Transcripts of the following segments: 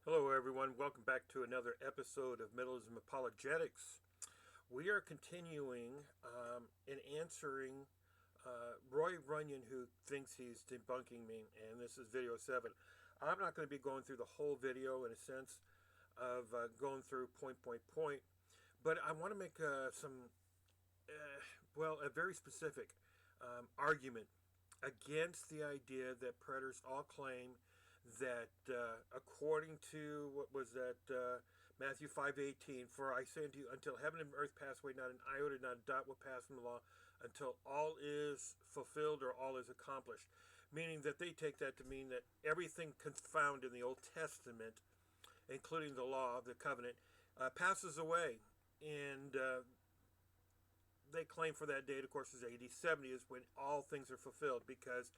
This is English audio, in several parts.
Hello, everyone. Welcome back to another episode of Middleism Apologetics. We are continuing and answering Roy Runyon, who thinks he's debunking me, and this is video 7. I'm not going to be going through the whole video in a sense of going through point, but I want to make a very specific argument against the idea that preterists all claim that according to what was that Matthew 5:18, for I say unto you, until heaven and earth pass away, not an iota, not a dot will pass from the law until all is fulfilled or all is accomplished. Meaning that they take that to mean that everything found in the Old Testament, including the law, the covenant, passes away. And they claim for that date, of course, is AD 70 is when all things are fulfilled, because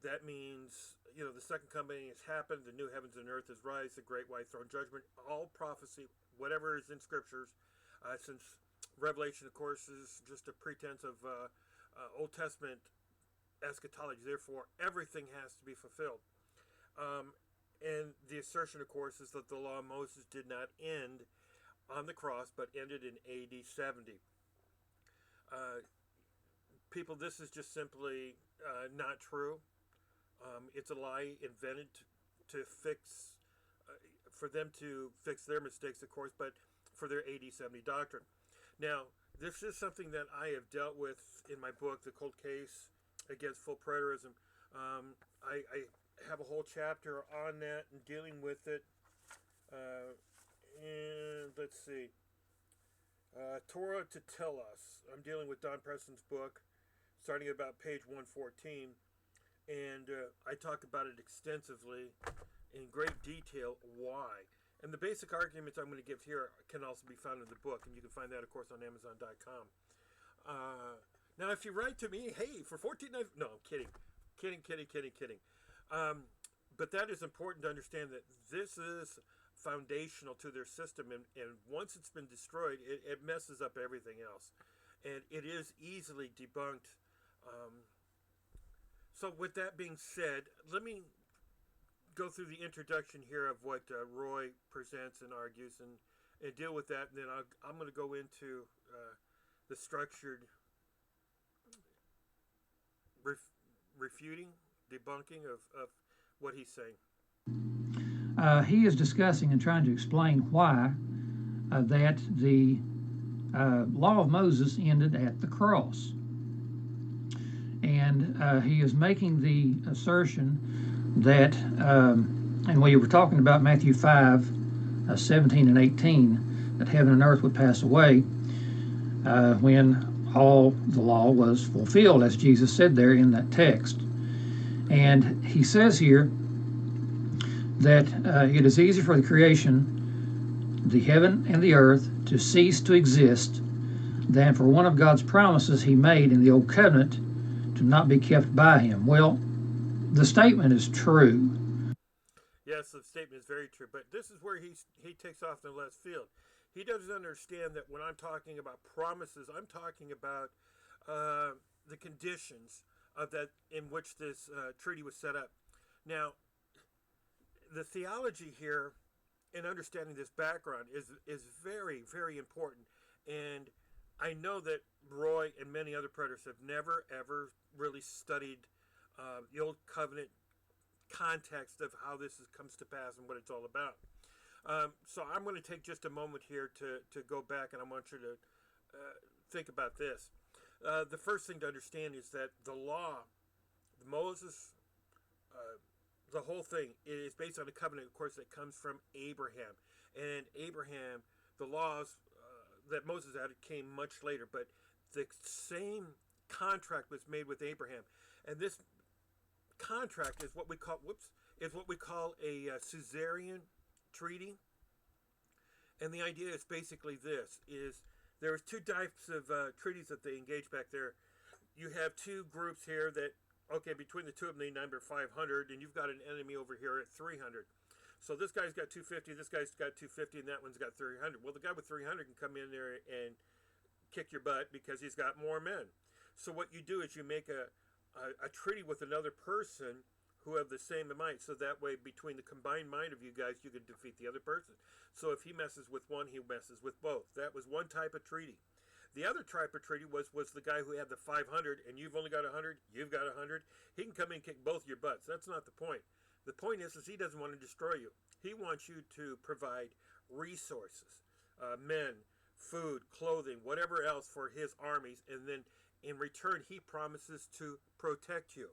that means, the second coming has happened, the new heavens and earth is rise, the great white throne judgment, all prophecy, whatever is in scriptures, since Revelation, of course, is just a pretense of Old Testament eschatology. Therefore, everything has to be fulfilled. And the assertion, of course, is that the law of Moses did not end on the cross, but ended in AD 70. People, this is just simply not true. It's a lie invented to fix, for them to fix their mistakes, of course, but for their AD 70 doctrine. Now, this is something that I have dealt with in my book, The Cold Case Against Full Preterism. I have a whole chapter on that and dealing with it. And let's see. Torah to Tell Us. I'm dealing with Don Preston's book, starting at about page 114. And I talk about it extensively in great detail why. And the basic arguments I'm going to give here can also be found in the book, and you can find that, of course, on Amazon.com. Now, if you write to me, hey, for $14.99, no, I'm kidding. But that is important to understand that this is foundational to their system, and once it's been destroyed, it messes up everything else. And it is easily debunked. So with that being said, let me go through the introduction here of what Roy presents and argues and deal with that. And then I'm going to go into the structured refuting, debunking of what he's saying. He is discussing and trying to explain why that the law of Moses ended at the cross. And he is making the assertion that, and we were talking about Matthew 5:17 and 18, that heaven and earth would pass away when all the law was fulfilled, as Jesus said there in that text. And he says here that it is easy for the creation, the heaven and the earth, to cease to exist than for one of God's promises he made in the Old Covenant to not be kept by him. Well, the statement is true. Yes, the statement is very true, but this is where he takes off in the left field. He doesn't understand that when I'm talking about promises, I'm talking about the conditions of that in which this treaty was set up. Now, the theology here in understanding this background is very, very important. And I know that Roy and many other preterists have never, ever really studied the Old Covenant context of how this comes to pass and what it's all about. So I'm going to take just a moment here to go back, and I want you to think about this. The first thing to understand is that the law, Moses, the whole thing is based on a covenant, of course, that comes from Abraham. And Abraham, the laws that Moses added came much later, but the same contract was made with Abraham. And this contract is what we call a suzerain treaty. And the idea is basically this: is there was two types of treaties that they engaged back there. You have two groups here that, okay, between the two of them they number 500, and you've got an enemy over here at 300. So this guy's got 250, this guy's got 250, and that one's got 300. Well, the guy with 300 can come in there and kick your butt because he's got more men. So what you do is you make a treaty with another person who have the same mind. So that way, between the combined mind of you guys, you can defeat the other person. So if he messes with one, he messes with both. That was one type of treaty. The other type of treaty was the guy who had the 500, and you've only got 100, you've got 100. He can come in and kick both your butts. That's not the point. The point is he doesn't want to destroy you. He wants you to provide resources, men, food, clothing, whatever else for his armies, and then in return he promises to protect you.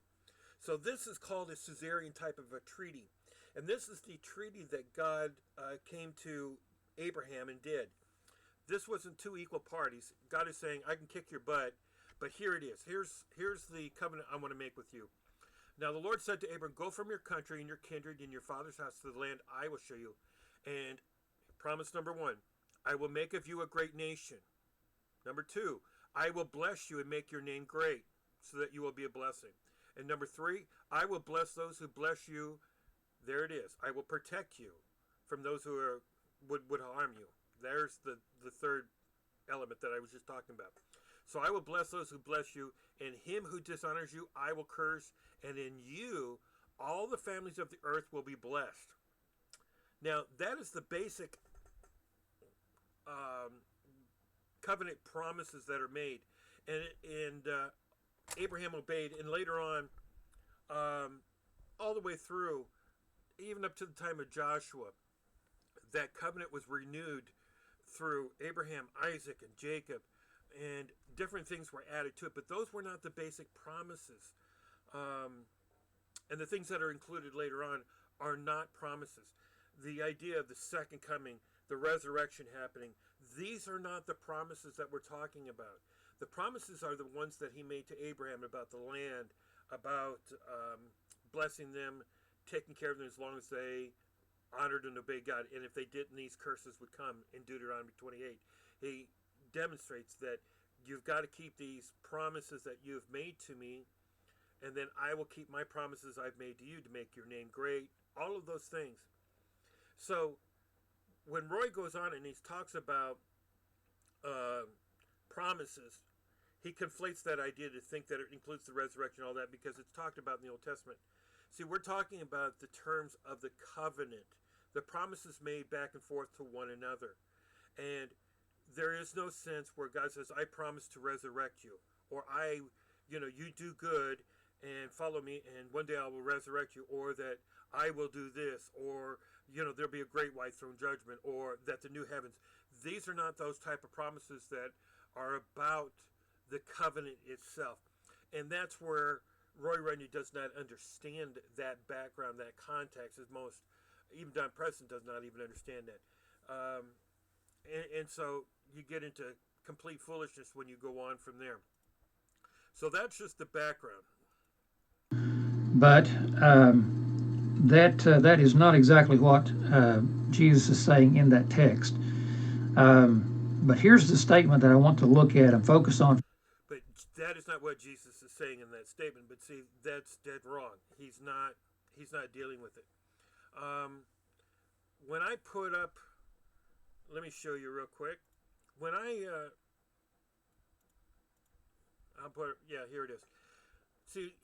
So this is called a Caesarean type of a treaty. And this is the treaty that God came to Abraham and did. This wasn't two equal parties. God is saying, I can kick your butt, but here it is. Here's the covenant I want to make with you. Now the Lord said to Abram, go from your country and your kindred and your father's house to the land I will show you. And promise number 1, I will make of you a great nation. Number 2, I will bless you and make your name great so that you will be a blessing. And number 3, I will bless those who bless you. There it is. I will protect you from those who would harm you. There's the third element that I was just talking about. So I will bless those who bless you, and him who dishonors you I will curse, and in you all the families of the earth will be blessed. Now that is the basic covenant promises that are made, and Abraham obeyed, and later on, all the way through, even up to the time of Joshua, that covenant was renewed through Abraham, Isaac, and Jacob, and different things were added to it, but those were not the basic promises. And the things that are included later on are not promises. The idea of the second coming, the resurrection happening, these are not the promises that we're talking about. The promises are the ones that he made to Abraham about the land, about blessing them, taking care of them as long as they honored and obeyed God. And if they didn't, these curses would come in Deuteronomy 28. He demonstrates that you've got to keep these promises that you have made to me, and then I will keep my promises I've made to you to make your name great. All of those things. So when Roy goes on and he talks about promises, he conflates that idea to think that it includes the resurrection and all that because it's talked about in the Old Testament. See, we're talking about the terms of the covenant, the promises made back and forth to one another. And there is no sense where God says, I promise to resurrect you, or you do good and follow me and one day I will resurrect you, or that I will do this, or, there'll be a great white throne judgment, or that the new heavens. These are not those type of promises that are about the covenant itself. And that's where Roy Runyon does not understand that background, that context, as most, even Don Preston does not even understand that. And so you get into complete foolishness when you go on from there. So that's just the background. But that is not exactly what Jesus is saying in that text. But here's the statement that I want to look at and focus on. But that is not what Jesus is saying in that statement. But see, that's dead wrong. He's not dealing with it. When I put up, let me show you real quick. When I'll put, here it is. See,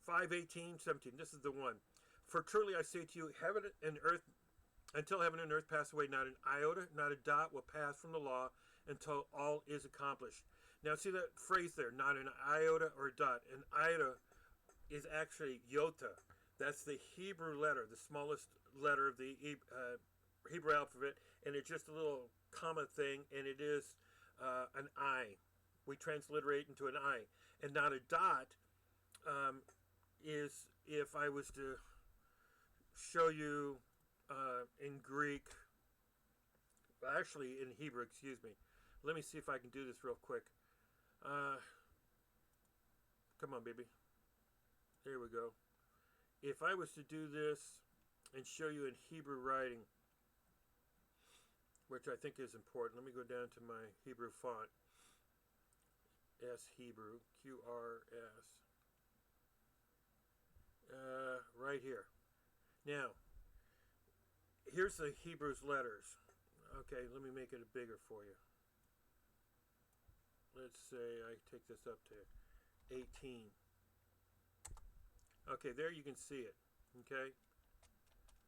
5:18-17. This is the one. For truly I say to you, heaven and earth, until heaven and earth pass away, not an iota, not a dot will pass from the law until all is accomplished. Now see that phrase there, not an iota or a dot. An iota is actually iota. That's the Hebrew letter, the smallest letter of the Hebrew alphabet, and it's just a little comma thing, and it is an I. We transliterate into an I. And not a dot is, if I was to show you in Greek, actually in Hebrew, excuse me. Let me see if I can do this real quick. Come on, baby. There we go. If I was to do this and show you in Hebrew writing, which I think is important, let me go down to my Hebrew font. S Hebrew, QRS. Right here. Now, here's the Hebrew's letters. Okay, let me make it bigger for you. Let's say I take this up to 18. Okay, there you can see it. Okay,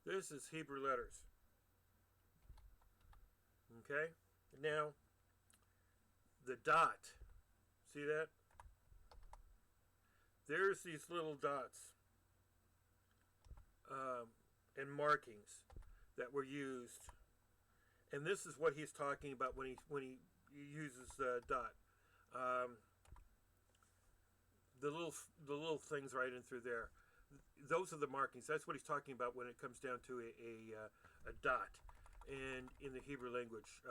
this is Hebrew letters. Okay, now the dot, see that? There's these little dots and markings that were used, and this is what he's talking about when he uses dot. The little things right in through there. Those are the markings. That's what he's talking about when it comes down to a dot. And in the Hebrew language,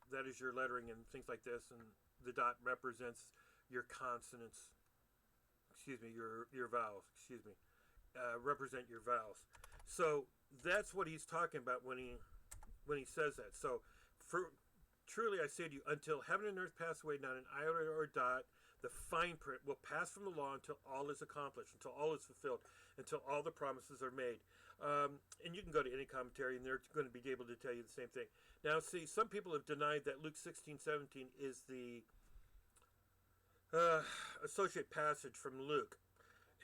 that is your lettering and things like this. And the dot represents your consonants. Excuse me, your vowels. Excuse me, represent your vowels. So that's what he's talking about when he says that. So, truly I say to you, until heaven and earth pass away, not an iota or a dot, the fine print will pass from the law until all is accomplished, until all is fulfilled, until all the promises are made. And you can go to any commentary, and they're going to be able to tell you the same thing. Now, see, some people have denied that Luke 16:17 is the associate passage from Luke.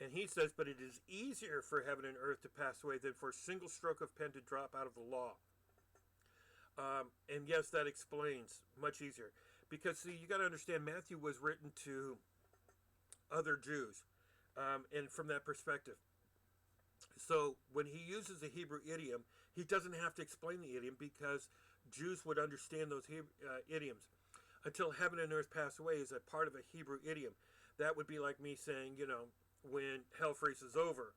And he says, but it is easier for heaven and earth to pass away than for a single stroke of pen to drop out of the law. And yes, that explains much easier. Because, see, you got to understand, Matthew was written to other Jews, and from that perspective. So when he uses a Hebrew idiom, he doesn't have to explain the idiom because Jews would understand those idioms. Until heaven and earth pass away is a part of a Hebrew idiom. That would be like me saying, when hell freezes over.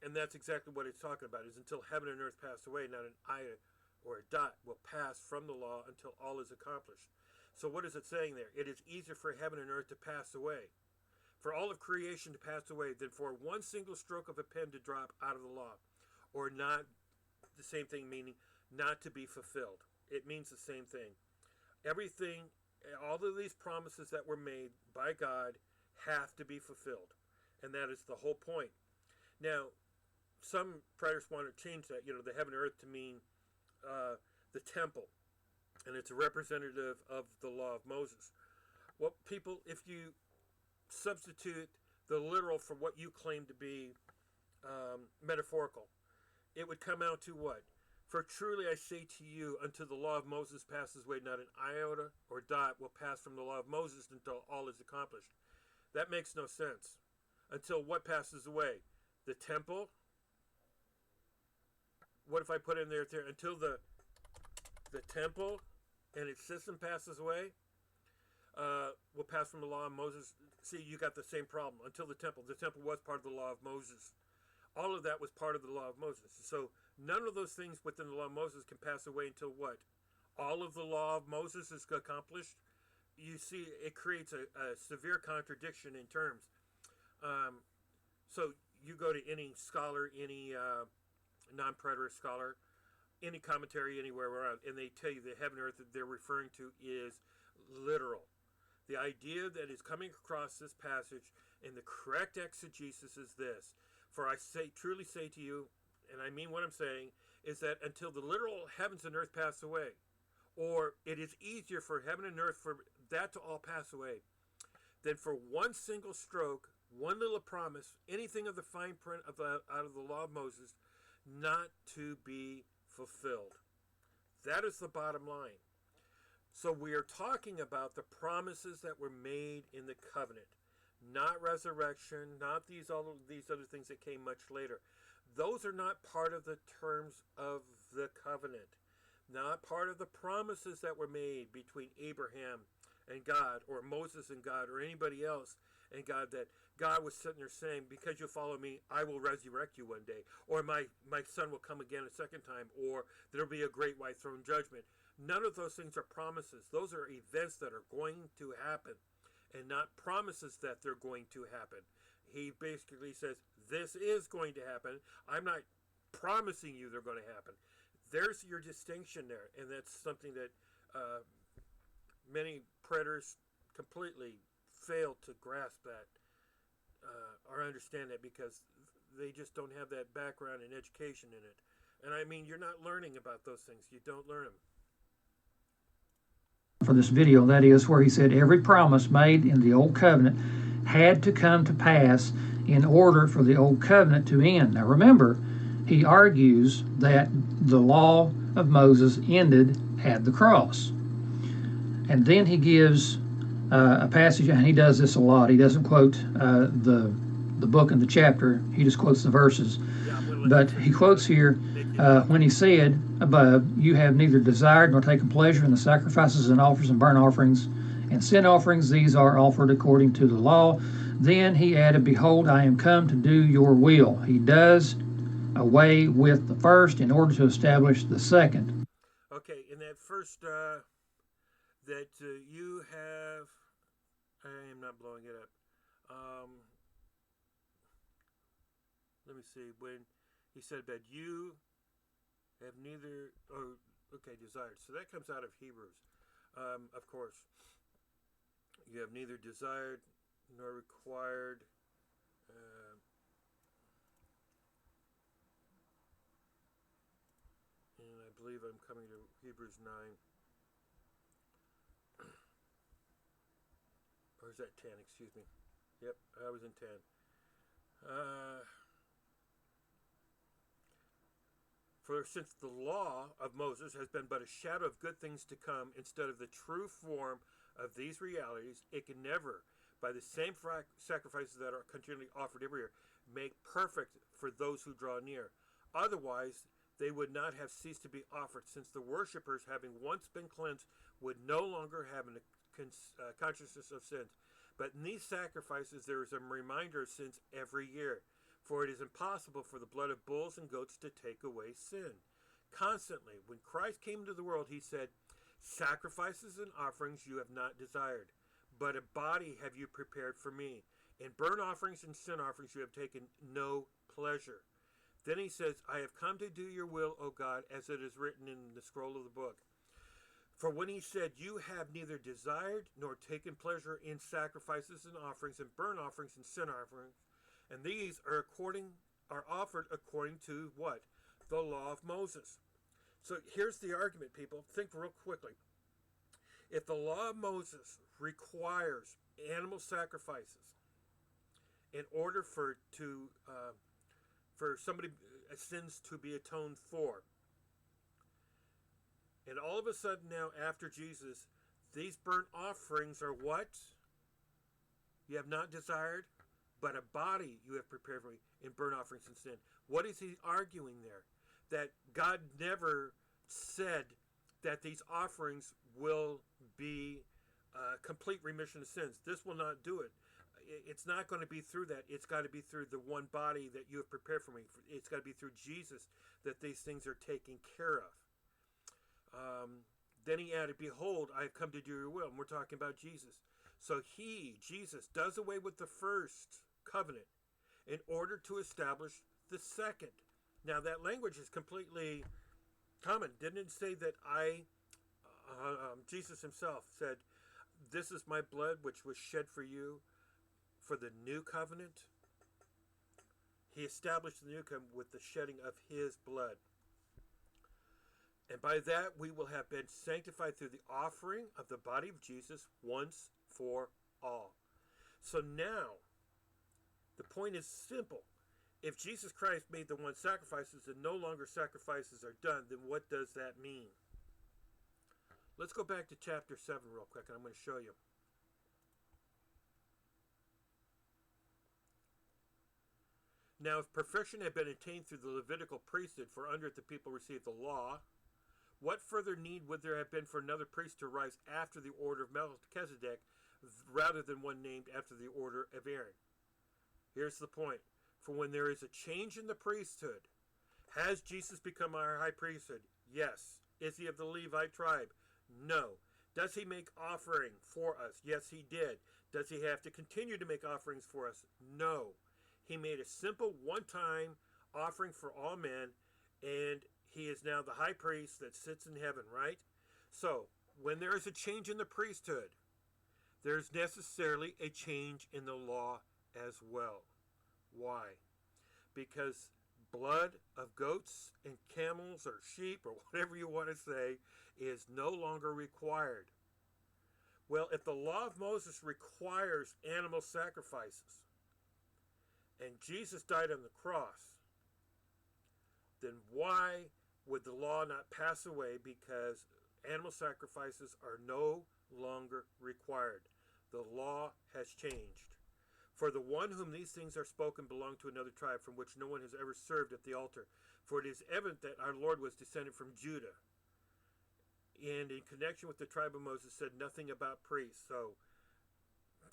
And that's exactly what it's talking about, is until heaven and earth pass away, not an iota or a dot will pass from the law until all is accomplished. So what is it saying there? It is easier for heaven and earth to pass away, for all of creation to pass away, than for one single stroke of a pen to drop out of the law. Or not, the same thing, meaning not to be fulfilled. It means the same thing. Everything, all of these promises that were made by God have to be fulfilled. And that is the whole point. Now, some preterists want to change that, the heaven and earth to mean the temple, and it's a representative of the law of Moses. Well, people, if you substitute the literal for what you claim to be metaphorical, it would come out to what? For truly I say to you, until the law of Moses passes away, not an iota or dot will pass from the law of Moses until all is accomplished. That makes no sense. Until what passes away? The temple? What if I put in there, until the temple and its system passes away, will pass from the law of Moses? See, you got the same problem. Until the temple was part of the law of Moses. All of that was part of the law of Moses. So none of those things within the law of Moses can pass away until what? All of the law of Moses is accomplished. You see, it creates a severe contradiction in terms. So you go to any scholar, any non-preterist scholar, any commentary anywhere around, and they tell you the heaven and earth that they're referring to is literal. The idea that is coming across this passage in the correct exegesis is this: for I truly say to you, and I mean what I'm saying, is that until the literal heavens and earth pass away, or it is easier for heaven and earth for that to all pass away, than for one single stroke, one little promise, anything of the fine print out of the law of Moses, not to be fulfilled. That is the bottom line. So we are talking about the promises that were made in the covenant, not resurrection, not all of these other things that came much later. Those are not part of the terms of the covenant, not part of the promises that were made between Abraham and God, or Moses and God, or anybody else and God, that God was sitting there saying, because you follow me, I will resurrect you one day, or my son will come again a second time, or there'll be a great white throne judgment. None of those things are promises. Those are events that are going to happen, and not promises that they're going to happen. He basically says, this is going to happen. I'm not promising you they're going to happen. There's your distinction there, and that's something that many preterists completely fail to grasp that or understand that, because they just don't have that background and education in it. And I mean, you're not learning about those things. You don't learn them. For this video, that is where he said every promise made in the old covenant had to come to pass in order for the old covenant to end. Now remember, he argues that the law of Moses ended at the cross. And then he gives a passage, and he does this a lot. He doesn't quote the book and the chapter, he just quotes the verses. But he quotes here, when he said above, you have neither desired nor taken pleasure in the sacrifices and offers and burnt offerings and sin offerings. These are offered according to the law. Then he added, behold, I am come to do your will. He does away with the first in order to establish the second. Okay, in that first, that you have, I am not blowing it up. Let me see, when he said that you have neither, desired. So that comes out of Hebrews. Of course, you have neither desired nor required. And I believe I'm coming to Hebrews 9. Or is that 10? Excuse me. Yep, I was in 10. For since the law of Moses has been but a shadow of good things to come instead of the true form of these realities, it can never, by the same sacrifices that are continually offered every year, make perfect for those who draw near. Otherwise, they would not have ceased to be offered, since the worshippers, having once been cleansed, would no longer have a consciousness of sins. But in these sacrifices there is a reminder of sins every year. For it is impossible for the blood of bulls and goats to take away sin. Constantly, when Christ came into the world, he said, sacrifices and offerings you have not desired, but a body have you prepared for me. In burnt offerings and sin offerings you have taken no pleasure. Then he says, I have come to do your will, O God, as it is written in the scroll of the book. For when he said, you have neither desired nor taken pleasure in sacrifices and offerings and burnt offerings and sin offerings, and these are offered according to what? The law of Moses. So here's the argument, people. Think real quickly. If the law of Moses requires animal sacrifices in order for somebody's sins to be atoned for, and all of a sudden now after Jesus, these burnt offerings are what? You have not desired, but a body you have prepared for me in burnt offerings and sin. What is he arguing there? That God never said that these offerings will be complete remission of sins. This will not do it. It's not going to be through that. It's got to be through the one body that you have prepared for me. It's got to be through Jesus that these things are taken care of. Then he added, behold, I have come to do your will. And we're talking about Jesus. So Jesus, does away with the first covenant in order to establish the second. Now that language is completely common. Didn't it say that Jesus himself said, this is my blood which was shed for you for the new covenant? He established the new covenant with the shedding of his blood. And by that we will have been sanctified through the offering of the body of Jesus once for all. So now, the point is simple. If Jesus Christ made the one sacrifices and no longer sacrifices are done, then what does that mean? Let's go back to chapter 7 real quick, and I'm going to show you. Now, if perfection had been attained through the Levitical priesthood, for under it the people received the law, what further need would there have been for another priest to rise after the order of Melchizedek, rather than one named after the order of Aaron? Here's the point. For when there is a change in the priesthood, has Jesus become our high priesthood? Yes. Is he of the Levite tribe? No. Does he make offering for us? Yes, he did. Does he have to continue to make offerings for us? No. He made a simple one-time offering for all men, and he is now the high priest that sits in heaven, right? So, when there is a change in the priesthood, there's necessarily a change in the law as well. Why? Because blood of goats and camels or sheep or whatever you want to say is no longer required. Well, if the law of Moses requires animal sacrifices and Jesus died on the cross, then why would the law not pass away because animal sacrifices are no longer required? The law has changed. For the one whom these things are spoken belonged to another tribe from which no one has ever served at the altar. For it is evident that our Lord was descended from Judah, and in connection with the tribe of Moses said nothing about priests. So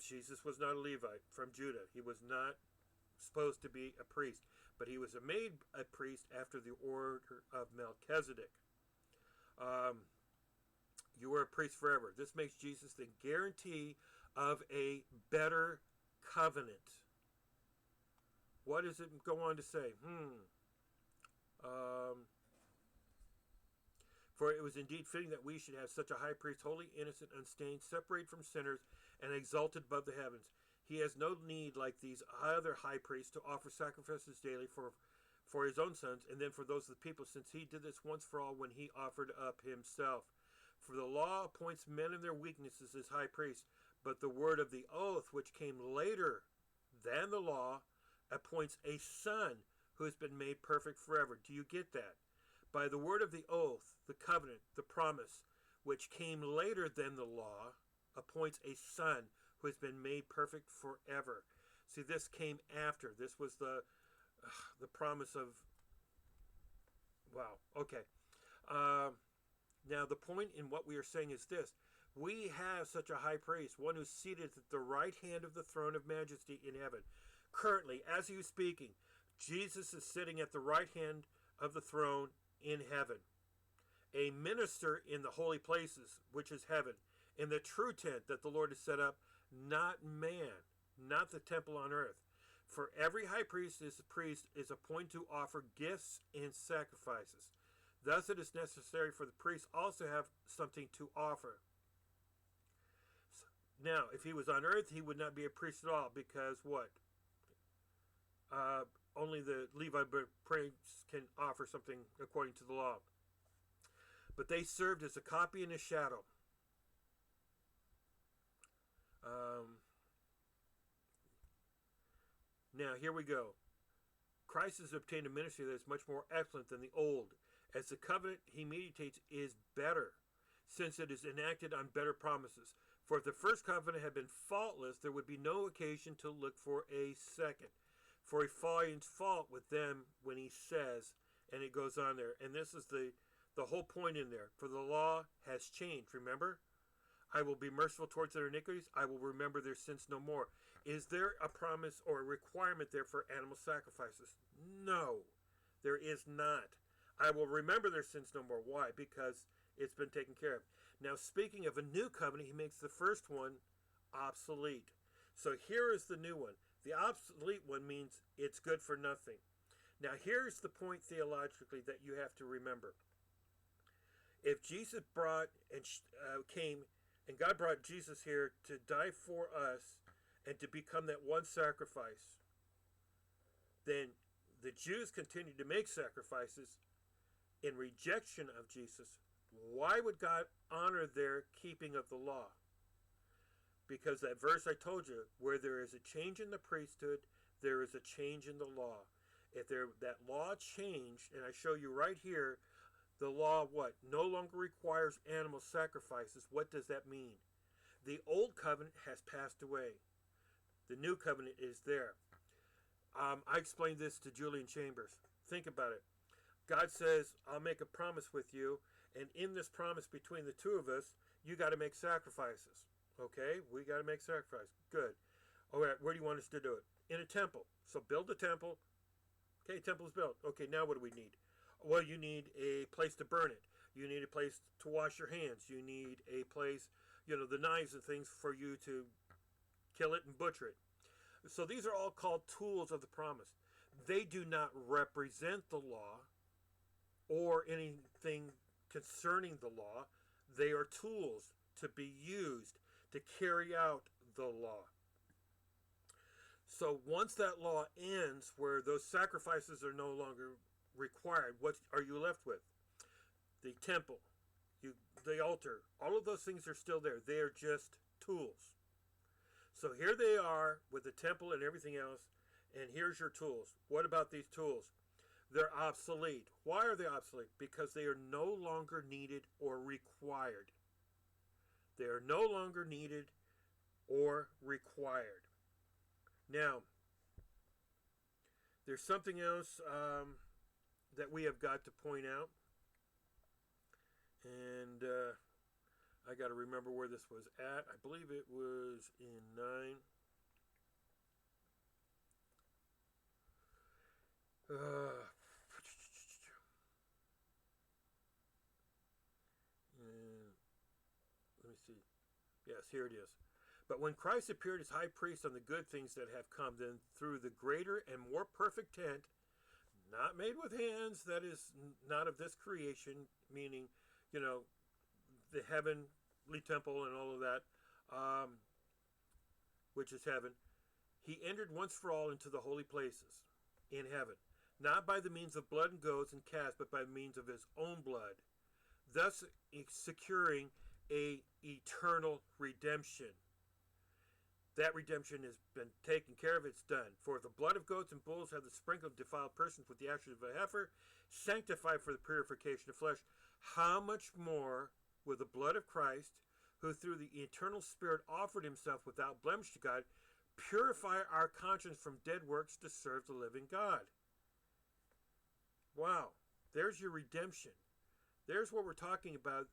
Jesus was not a Levite from Judah. He was not supposed to be a priest, but he was made a priest after the order of Melchizedek. You were a priest forever. This makes Jesus the guarantee of a better covenant. What does it go on to say? For it was indeed fitting that we should have such a high priest, holy, innocent, unstained, separated from sinners, and exalted above the heavens. He has no need, like these other high priests, to offer sacrifices daily for his own sons, and then for those of the people, since he did this once for all when he offered up himself. For the law appoints men in their weaknesses as high priests, but the word of the oath, which came later than the law, appoints a son who has been made perfect forever. Do you get that? By the word of the oath, the covenant, the promise, which came later than the law, appoints a son who has been made perfect forever. See, this came after. This was the promise of, wow, okay. Now, the point in what we are saying is this. We have such a high priest, one who's seated at the right hand of the throne of majesty in heaven. Currently, as he was speaking, Jesus is sitting at the right hand of the throne in heaven. A minister in the holy places, which is heaven, in the true tent that the Lord has set up, not man, not the temple on earth. For every high priest is appointed to offer gifts and sacrifices. Thus it is necessary for the priest also have something to offer. Now, if he was on earth, he would not be a priest at all, because what? Only the Levite priests can offer something according to the law. But they served as a copy and a shadow. Now, here we go. Christ has obtained a ministry that is much more excellent than the old, as the covenant he mediates is better, since it is enacted on better promises. For if the first covenant had been faultless, there would be no occasion to look for a second. For he finds fault with them when he says, and it goes on there. And this is the whole point in there. For the law has changed, remember? I will be merciful towards their iniquities. I will remember their sins no more. Is there a promise or a requirement there for animal sacrifices? No, there is not. I will remember their sins no more. Why? Because it's been taken care of. Now, speaking of a new covenant, he makes the first one obsolete. So here is the new one. The obsolete one means it's good for nothing. Now, here's the point theologically that you have to remember. If Jesus came, and God brought Jesus here to die for us and to become that one sacrifice, then the Jews continued to make sacrifices in rejection of Jesus. Why would God honor their keeping of the law? Because that verse I told you, where there is a change in the priesthood, there is a change in the law. If that law changed, and I show you right here, the law what? No longer requires animal sacrifices. What does that mean? The old covenant has passed away. The new covenant is there. I explained this to Julian Chambers. Think about it. God says, I'll make a promise with you, and in this promise between the two of us, you got to make sacrifices. Okay? We got to make sacrifice. Good. All right, where do you want us to do it? In a temple. So build the temple. Okay, temple's built. Okay, now what do we need? Well, you need a place to burn it. You need a place to wash your hands. You need a place, the knives and things for you to kill it and butcher it. So these are all called tools of the promise. They do not represent the law or anything concerning the law. They are tools to be used to carry out the law. So once that law ends, where those sacrifices are no longer required, what are you left with? The temple, the altar, all of those things are still there. They are just tools. So here they are with the temple and everything else, and here's your tools. What about these tools? They're obsolete. Why are they obsolete? Because they are no longer needed or required. They are no longer needed or required. Now, there's something else that we have got to point out, and I got to remember where this was at. I believe it was in 9. Let me see. Yes, here it is. But when Christ appeared as high priest on the good things that have come, then through the greater and more perfect tent, not made with hands, that is not of this creation, meaning, the heavenly temple and all of that, which is heaven, he entered once for all into the holy places in heaven, not by the means of blood and goats and calves, but by means of his own blood, thus securing a eternal redemption. That redemption has been taken care of. It's done. For the blood of goats and bulls have the sprinkle of defiled persons with the ashes of a heifer, sanctified for the purification of flesh. How much more will the blood of Christ, who through the eternal Spirit offered himself without blemish to God, purify our conscience from dead works to serve the living God? Wow. There's your redemption. There's what we're talking about.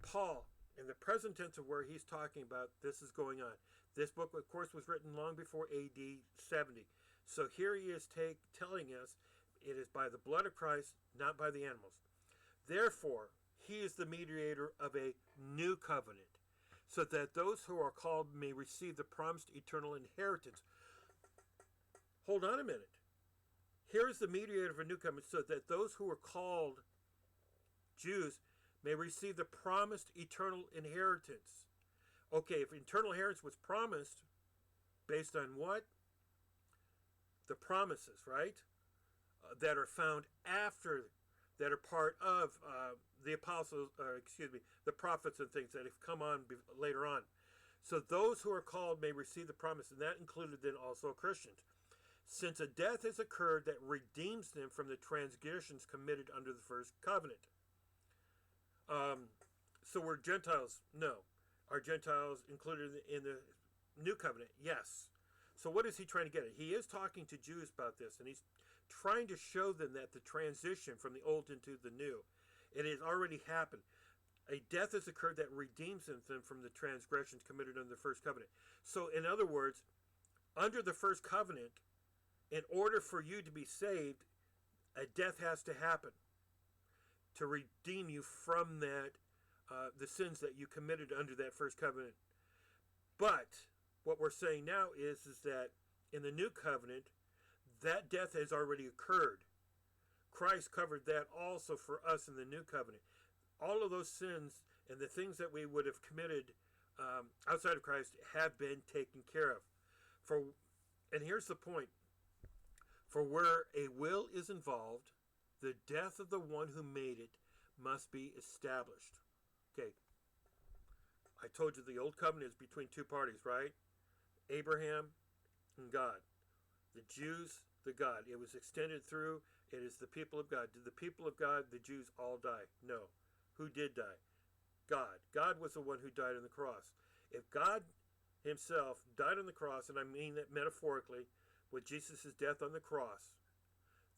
Paul, in the present tense of where he's talking about this is going on. This book, of course, was written long before AD 70. So here he is telling us it is by the blood of Christ, not by the animals. Therefore, he is the mediator of a new covenant, so that those who are called may receive the promised eternal inheritance. Hold on a minute. Here is the mediator of a new covenant, so that those who are called Jews may receive the promised eternal inheritance. Okay, if eternal inheritance was promised, based on what? The promises, right? That are found after, that are part of the apostles, the prophets and things that have come on later on. So those who are called may receive the promise, and that included then also Christians. Since a death has occurred that redeems them from the transgressions committed under the first covenant. So we're Gentiles? No. Are Gentiles included in the new covenant? Yes. So what is he trying to get at? He is talking to Jews about this, and he's trying to show them that the transition from the old into the new, it has already happened. A death has occurred that redeems them from the transgressions committed under the first covenant. So in other words, under the first covenant, in order for you to be saved, a death has to happen to redeem you from that, the sins that you committed under that first covenant. But what we're saying now is that in the new covenant, that death has already occurred. Christ covered that also for us in the new covenant. All of those sins and the things that we would have committed outside of Christ have been taken care of. And here's the point. For where a will is involved, the death of the one who made it must be established. Okay. I told you the old covenant is between two parties, right? Abraham and God. The Jews, the God. It was extended through. It is the people of God. Did the people of God, the Jews, all die? No. Who did die? God. God was the one who died on the cross. If God himself died on the cross, and I mean that metaphorically, with Jesus' death on the cross,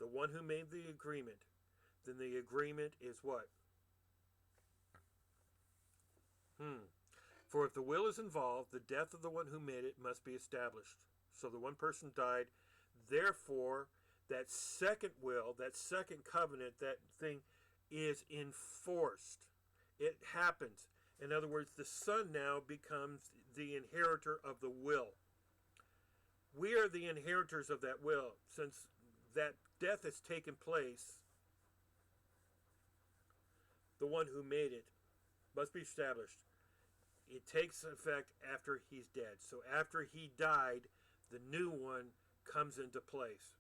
the one who made the agreement, then the agreement is what? For if the will is involved, the death of the one who made it must be established. So the one person died. Therefore, that second will, that second covenant, that thing is enforced. It happens. In other words, the Son now becomes the inheritor of the will. We are the inheritors of that will. Since that death has taken place, the one who made it must be established. It takes effect after he's dead. So after he died, the new one comes into place.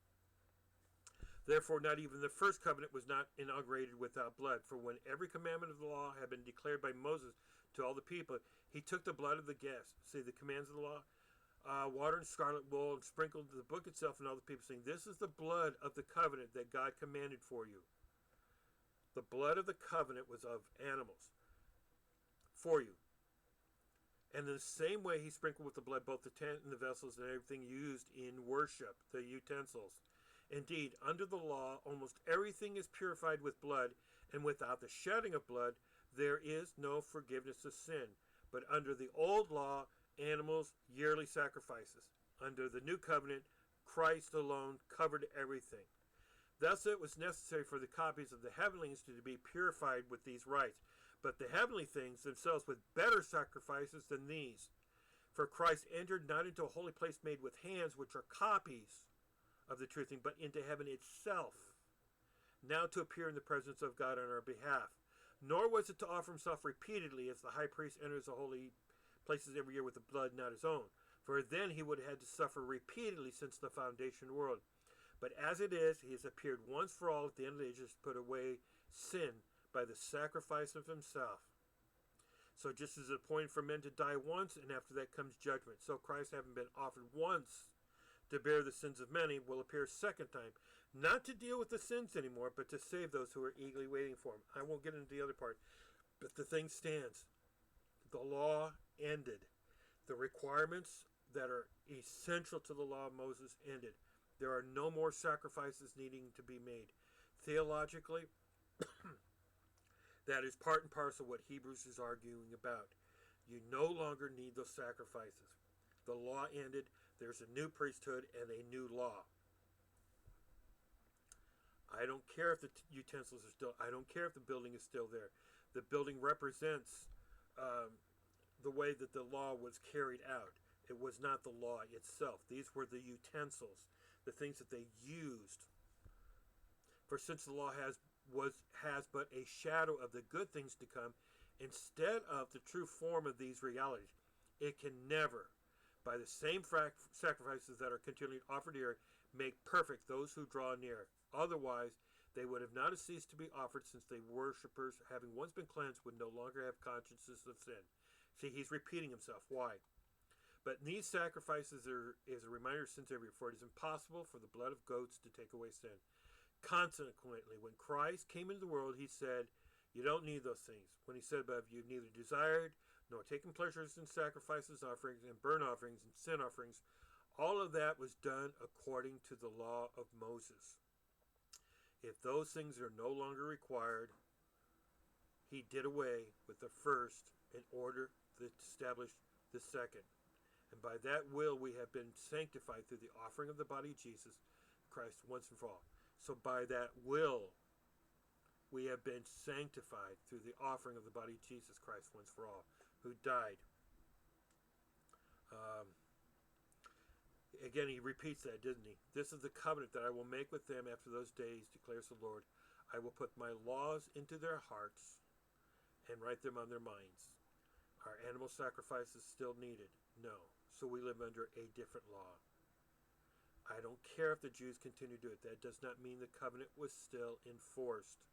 Therefore, not even the first covenant was not inaugurated without blood. For when every commandment of the law had been declared by Moses to all the people, he took the blood of the guest, see the commands of the law, water and scarlet wool, and sprinkled the book itself and all the people, saying, "This is the blood of the covenant that God commanded for you." The blood of the covenant was of animals for you. And in the same way, he sprinkled with the blood both the tent and the vessels and everything used in worship, the utensils. Indeed, under the law, almost everything is purified with blood, and without the shedding of blood, there is no forgiveness of sin. But under the old law, animals, yearly sacrifices. Under the new covenant, Christ alone covered everything. Thus it was necessary for the copies of the heavenlies to be purified with these rites, but the heavenly things themselves with better sacrifices than these. For Christ entered not into a holy place made with hands, which are copies of the true thing, but into heaven itself, now to appear in the presence of God on our behalf. Nor was it to offer himself repeatedly, as the high priest enters the holy places every year with the blood not his own, for then he would have had to suffer repeatedly since the foundation of the world. But as it is, he has appeared once for all at the end of the ages to put away sin by the sacrifice of himself. So just as it is appointed for men to die once, and after that comes judgment, so Christ, having been offered once to bear the sins of many, will appear a second time, not to deal with the sins anymore, but to save those who are eagerly waiting for him. I won't get into the other part, but the thing stands. The law ended. The requirements that are essential to the law of Moses ended. There are no more sacrifices needing to be made. Theologically, that is part and parcel what Hebrews is arguing about. You no longer need those sacrifices. The law ended. There's a new priesthood and a new law. I don't care if the utensils are still, I don't care if the building is still there. The building represents the way that the law was carried out. It was not the law itself. These were the utensils, the things that they used. For since the law has but a shadow of the good things to come, instead of the true form of these realities, it can never, by the same sacrifices that are continually offered here, make perfect those who draw near. Otherwise, they would have not ceased to be offered, since the worshippers, having once been cleansed, would no longer have consciences of sin. See, he's repeating himself. Why? But in these sacrifices there is a reminder of sins every year, for it is impossible for the blood of goats to take away sin. Consequently, when Christ came into the world, he said, you don't need those things. When he said above, you've neither desired nor taken pleasures in sacrifices, offerings, and burnt offerings, and sin offerings, all of that was done according to the law of Moses. If those things are no longer required, he did away with the first in order to establish the second. And by that will we have been sanctified through the offering of the body of Jesus Christ once and for all. So by that will we have been sanctified through the offering of the body of Jesus Christ once for all, who died. Again, he repeats that, doesn't he? This is the covenant that I will make with them after those days, declares the Lord. I will put my laws into their hearts and write them on their minds. Are animal sacrifices still needed? No. So we live under a different law. I don't care if the Jews continue to do it. That does not mean the covenant was still enforced.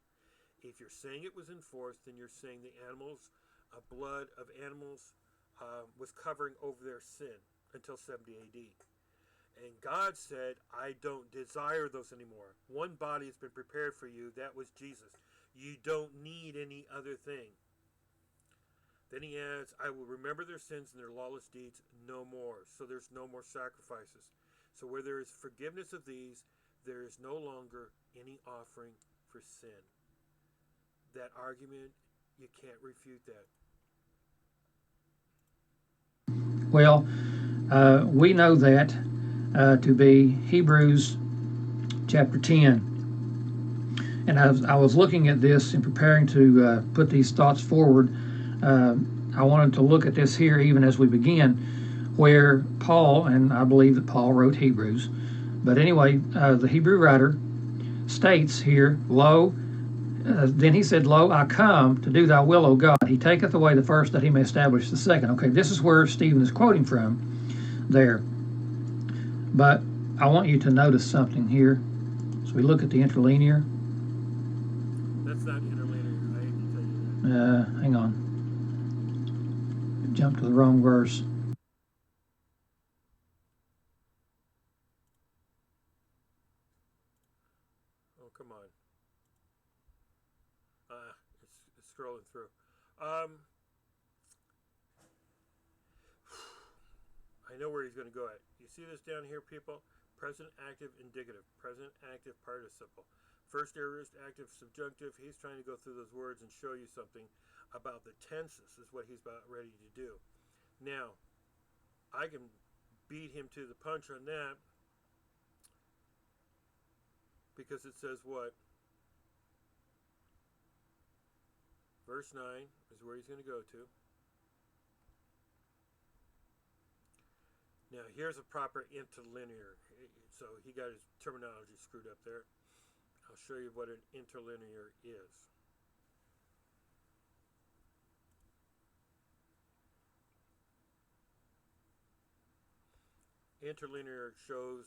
If you're saying it was enforced, then you're saying the animals, blood of animals was covering over their sin until 70 AD. And God said, I don't desire those anymore. One body has been prepared for you. That was Jesus. You don't need any other thing. Then he adds, I will remember their sins and their lawless deeds no more. So there's no more sacrifices. So where there is forgiveness of these, there is no longer any offering for sin. That argument, you can't refute that. Well, we know that to be Hebrews chapter 10. And I was looking at this and preparing to put these thoughts forward. I wanted to look at this here even as we begin, where Paul, and I believe that Paul wrote Hebrews, but anyway, the Hebrew writer states here, Lo, then he said, Lo, I come to do thy will, O God. He taketh away the first that he may establish the second. Okay, this is where Stephen is quoting from there. But I want you to notice something here. So So we look at the interlinear. That's not interlinear. I hate to tell you that. Hang on. Jump to the wrong verse. Oh, come on. It's scrolling through. I know where he's going to go at. You see this down here, people? Present active indicative. Present active participle. First aorist active subjunctive. He's trying to go through those words and show you something about the tenses is what he's about ready to do. Now, I can beat him to the punch on that because it says what? Verse 9 is where he's going to go to. Now, here's a proper interlinear. So he got his terminology screwed up there. I'll show you what an interlinear is. Interlinear shows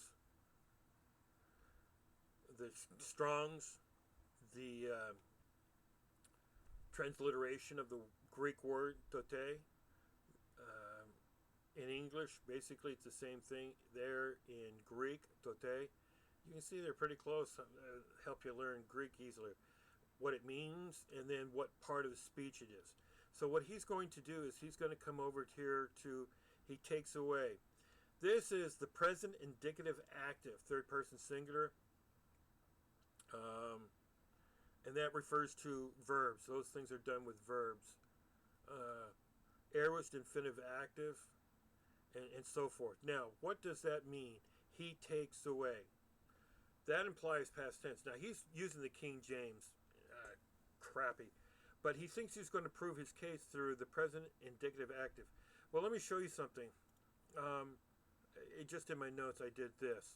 the Strong's, the transliteration of the Greek word tote. In English, basically it's the same thing. There in Greek, tote, you can see they're pretty close. Help you learn Greek easily. What it means and then what part of the speech it is. So what he's going to do is he's going to come over here to, he takes away. This is the present indicative active, third person singular. And that refers to verbs. Those things are done with verbs. Aorist infinitive active. And so forth. Now, what does that mean? He takes away. That implies past tense. Now, he's using the King James. Crappy. But he thinks he's going to prove his case through the present indicative active. Well, let me show you something. Just in my notes, I did this.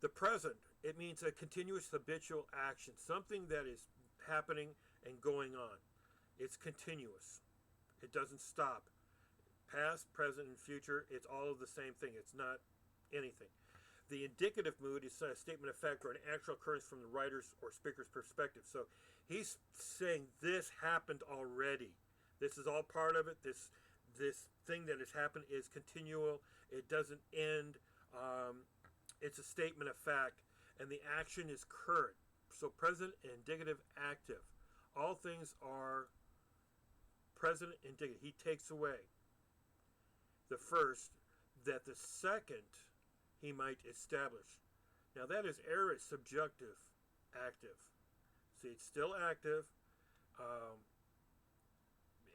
The present, it means a continuous habitual action. Something that is happening and going on. It's continuous. It doesn't stop. Past, present, and future, it's all of the same thing. It's not anything. The indicative mood is a statement of fact or an actual occurrence from the writer's or speaker's perspective. So he's saying this happened already. This is all part of it. This thing that has happened is continual. It doesn't end. It's a statement of fact. And the action is current. So present, indicative, active. All things are present, indicative. He takes away the first, that the second he might establish. Now that is aorist subjunctive active. See, it's still active,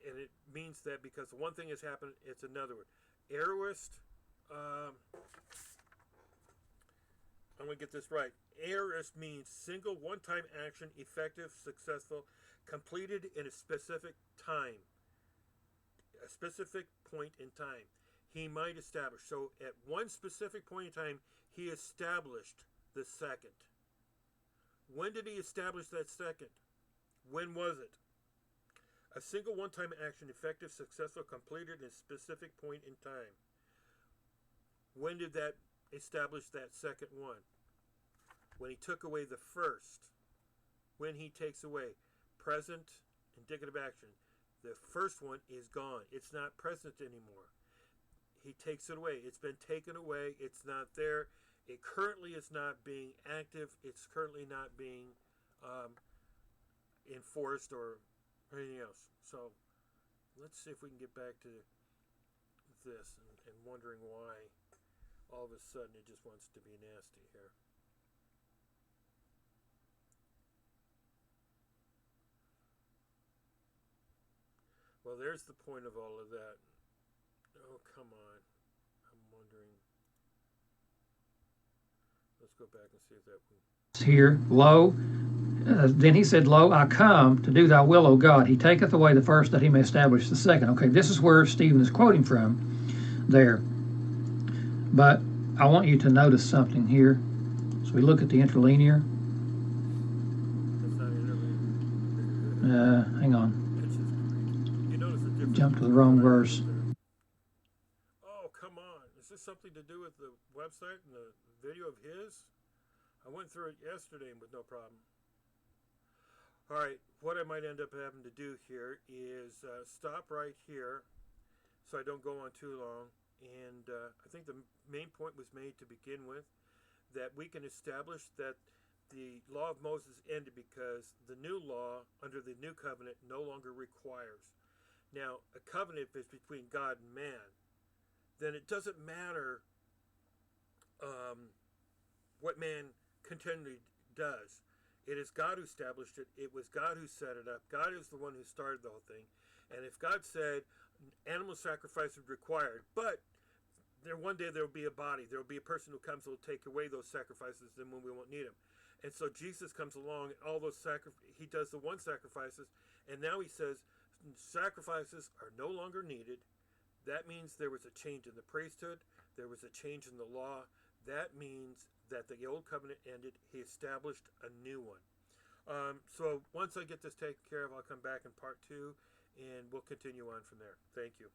and it means that because one thing has happened, it's another one. Aorist, I'm going to get this right. Aorist means single one-time action, effective, successful, completed in a specific time, a specific point in time. He might establish. So at one specific point in time, he established the second. When did he establish that second? When was it? A single one-time action, effective, successful, completed in a specific point in time. When did that establish that second one? When he took away the first. When he takes away present, indicative action. The first one is gone. It's not present anymore. He takes it away. It's been taken away. It's not there. It currently is not being active. It's currently not being enforced or anything else. So let's see if we can get back to this and wondering why all of a sudden it just wants to be nasty here. Well, there's the point of all of that. Oh, come on. I'm wondering. Let's go back and see if that one. Here, lo, then he said, lo, I come to do thy will, O God. He taketh away the first that he may establish the second. Okay, this is where Stephen is quoting from there. But I want you to notice something here. So we look at the interlinear. That's not interlinear. Hang on. You notice the difference. Jump to the wrong verse. Oh, come on. Is this something to do with the website and the video of his? I went through it yesterday with no problem. All right, what I might end up having to do here is stop right here so I don't go on too long. And I think the main point was made to begin with, that we can establish that the law of Moses ended because the new law under the new covenant no longer requires. Now, a covenant is between God and man. Then it doesn't matter what man continually does. It is God who established it. It was God who set it up. God is the one who started the whole thing. And if God said animal sacrifice is required, but one day there will be a body, there will be a person who comes who will take away those sacrifices, then when we won't need them. And so Jesus comes along, and all those he does the one sacrifices, and now he says sacrifices are no longer needed. That means there was a change in the priesthood. There was a change in the law. That means that the old covenant ended. He established a new one. So once I get this taken care of, I'll come back in part 2, and we'll continue on from there. Thank you.